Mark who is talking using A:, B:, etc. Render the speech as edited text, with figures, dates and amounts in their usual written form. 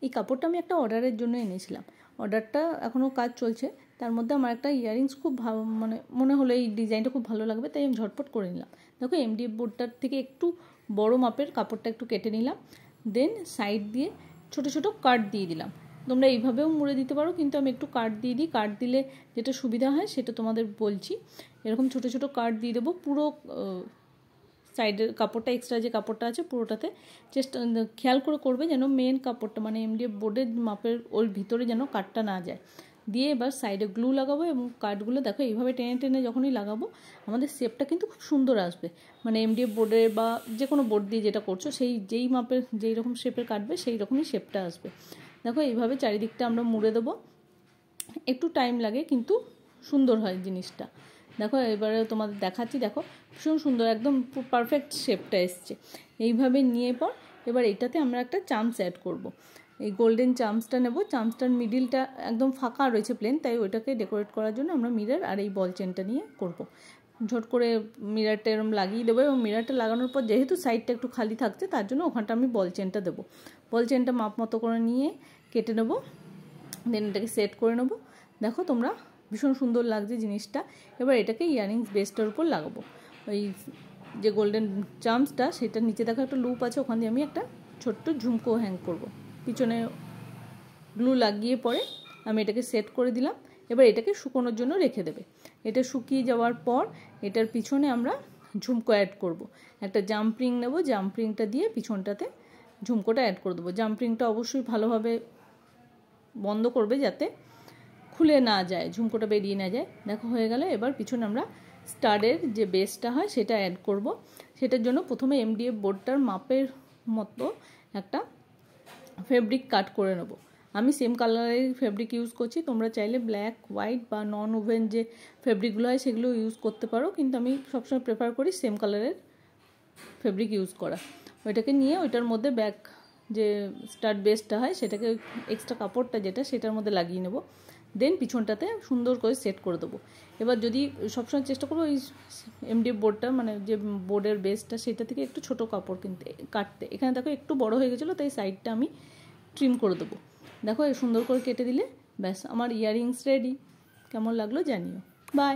A: এই কাপড়টা আমি একটা অর্ডারের জন্য এনেছিলাম, অর্ডারটা এখনও কাজ চলছে। তার মধ্যে আমার একটা ইয়াররিংস খুব ভালো মানে মনে হলো এই ডিজাইনটা খুব ভালো লাগবে, তাই আমি ঝটপট করে নিলাম। দেখো এমডিএফ বোর্ডটার থেকে একটু বড় মাপের কাপড়টা একটু কেটে নিলাম, দেন সাইড দিয়ে ছোট ছোট কাট দিয়ে দিলাম। তোমরা এইভাবেও মুড়ে দিতে পারো, কিন্তু আমি একটু কাট দিয়ে দিই, কাট দিলে যেটা সুবিধা হয় সেটা তোমাদের বলছি। এরকম ছোট ছোট কাট দিয়ে দেবো পুরো সাইডের কাপড়টা, এক্সট্রা যে কাপড়টা আছে পুরোটাতে। খেয়াল করে করবে যেন মেন কাপড়টা মানে এমডিএফ বোর্ডের মাপের ওর ভিতরে যেন কাটটা না যায়। দিয়ে এবার সাইডে গ্লু লাগাবো এবং কাটগুলো দেখো এইভাবে টেনে টেনে যখনই লাগাবো আমাদের শেপটা কিন্তু খুব সুন্দর আসবে। মানে এমডিএফ বোর্ডের বা যে কোনো বোর্ড দিয়ে যেটা করছো সেই যেই মাপের যেই রকম শেপের কাটবে সেই রকমই শেপটা আসবে। দেখো এইভাবে চারিদিকটা আমরা মুড়ে দেবো, একটু টাইম লাগে কিন্তু সুন্দর হয় জিনিসটা। দেখো এবারে তোমাদের দেখাচ্ছি, দেখো ভীষণ সুন্দর একদম পারফেক্ট শেপটা এসছে। এইভাবে নিয়ে পর এবার এটাতে আমরা একটা চামচ অ্যাড করব। এই গোল্ডেন চামচটা নেব, চামচটার মিডিলটা একদম ফাঁকা রয়েছে প্লেন, তাই ওইটাকে ডেকোরেট করার জন্য আমরা মিরর আর এই বল চেনটা নিয়ে করব। ঝট করে মিররটা এরকম লাগিয়ে দেবো এবং মিররটা লাগানোর পর যেহেতু সাইডটা একটু খালি থাকছে তার জন্য ওখানটা আমি বল চেনটা দেবো। বল চেনটা মাপ মতো করে নিয়ে কেটে নেবো, দেন এটাকে সেট করে নেবো। দেখো তোমরা ভীষণ সুন্দর লাগছে জিনিসটা। এবার এটাকে ইয়াররিংস বেসটার উপর লাগাবো। ওই যে গোল্ডেন চামচটা সেটার নিচে দেখো একটা লুপ আছে, ওখান দিয়ে আমি একটা ছোট্ট ঝুমকো হ্যাং করব। পিছনে গ্লু লাগিয়ে পরে আমি এটাকে সেট করে দিলাম। এবার এটাকে শুকোনোর জন্য রেখে দেবে। এটা শুকিয়ে যাওয়ার পর এটার পিছনে আমরা ঝুমকো অ্যাড করব। একটা জাম্পরিং নেব, জাম্পরিংটা দিয়ে পিছনটাতে ঝুমকোটা অ্যাড করে দেবো। জাম্পরিংটা অবশ্যই ভালোভাবে বন্ধ করবে যাতে খুলে না যায়, ঝুমকোটা বেরিয়ে না যায়। দেখো হয়ে গেল। এবার পিছনে আমরা স্টাডের যে বেসটা হয় সেটা অ্যাড করব। সেটার জন্য প্রথমে এমডিএফ বোর্ডটার মাপের মতো একটা ফেব্রিক কাট করে নেব। আমি সেম কালারের ফেব্রিক ইউজ করছি, তোমরা চাইলে ব্ল্যাক, হোয়াইট বা নন ওভেন যে ফেব্রিকগুলো হয় সেগুলো ইউজ করতে পারো, কিন্তু আমি সবসময় প্রেফার করি সেম কালারের ফেব্রিক ইউজ করা। ওইটাকে নিয়ে ওইটার মধ্যে ব্যাক যে স্টাড বেসটা হয় সেটাকে এক্সট্রা কাপড়টা যেটা সেটার মধ্যে লাগিয়ে নেব, দেন পিছনটাতে সুন্দর করে সেট করে দেবো। এবার যদি সবসময় চেষ্টা করবো ওই এমডিএফ বোর্ডটা মানে যে বোর্ডের বেসটা সেটা থেকে একটু ছোট কাপড় কিনতে কাটতে। এখানে দেখো একটু বড় হয়ে গেছিলো তাই সাইডটা আমি ট্রিম করে দেবো। দেখো সুন্দর করে কেটে দিলে ব্যাস আমার ইয়াররিংস রেডি। কেমন লাগলো জানিও। বাই।